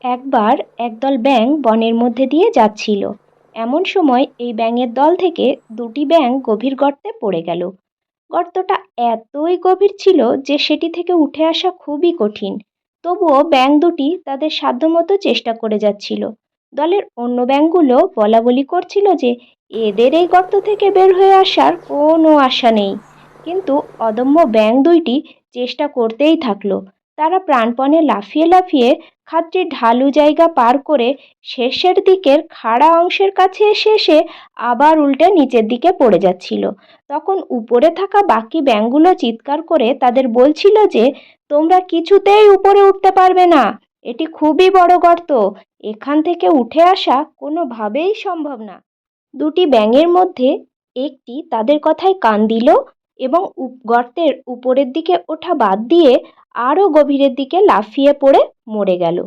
একবার একদল ব্যাঙ বনের মধ্যে দিয়ে যাচ্ছিল। এমন সময় এই ব্যাঙের দল থেকে দুটি ব্যাঙ গভীর গর্তে পড়ে গেল। গর্তটা এতই গভীর ছিল যে সেটি থেকে উঠে আসা খুবই কঠিন। তবুও ব্যাঙ দুটি তাদের সাধ্যমতো চেষ্টা করে যাচ্ছিল। দলের অন্য ব্যাঙগুলো বলাবলি করছিল যে এদের এই গর্ত থেকে বের হয়ে আসার কোনো আশা নেই। কিন্তু অদম্য ব্যাঙ দুইটি চেষ্টা করতেই থাকলো। তারা প্রাণপণে লাফিয়ে লাফিয়ে খাদটির ঢালু জায়গা পার করে শেষের দিকের খাড়া অংশের কাছে এসে এসে আবার উল্টে নিচের দিকে পড়ে যাচ্ছিল। তখন উপরে থাকা বাকি ব্যাঙগুলো চিৎকার করে তাদের বলছিল যে তোমরা কিছুতেই উপরে উঠতে পারবে না, এটি খুবই বড় গর্ত, এখান থেকে উঠে আসা কোনোভাবেই সম্ভব না। দুটি ব্যাঙের মধ্যে একটি তাদের কথায় কান দিল এবং গর্তের উপরের দিকে ওঠা বাদ দিয়ে আরও গভীরের দিকে লাফিয়ে পড়ে মরে গেল।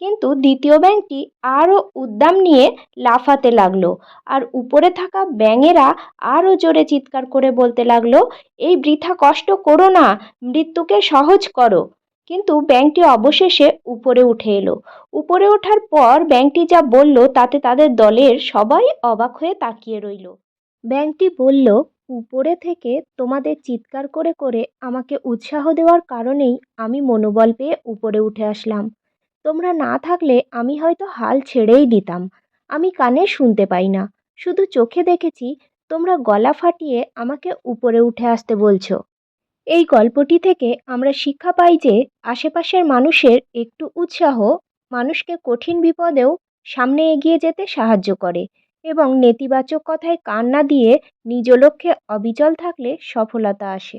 কিন্তু দ্বিতীয় ব্যাঙটি আরও উদ্যম নিয়ে লাফাতে লাগলো, আর উপরে থাকা ব্যাঙেরা আরও জোরে চিৎকার করে বলতে লাগলো, এই বৃথা কষ্ট করো না, মৃত্যুকে সহজ করো। কিন্তু ব্যাঙটি অবশেষে উপরে উঠে এলো। উপরে ওঠার পর ব্যাঙটি যা বলল তাতে তাদের দলের সবাই অবাক হয়ে তাকিয়ে রইল। ব্যাঙটি বলল, উপরে থেকে তোমাদের চিৎকার করে করে আমাকে উৎসাহ দেওয়ার কারণেই আমি মনোবল পেয়ে উপরে উঠে আসলাম। তোমরা না থাকলে আমি হয়তো হাল ছেড়েই দিতাম। আমি কানে শুনতে পাই না, শুধু চোখে দেখেছি তোমরা গলা ফাটিয়ে আমাকে উপরে উঠে আসতে বলছো। এই গল্পটি থেকে আমরা শিক্ষা পাই যে আশেপাশের মানুষের একটু উৎসাহ মানুষকে কঠিন বিপদেও সামনে এগিয়ে যেতে সাহায্য করে, এবং নেতিবাচক কথায় কান না দিয়ে নিজ লক্ষ্যে অবিচল থাকলে সফলতা আসে।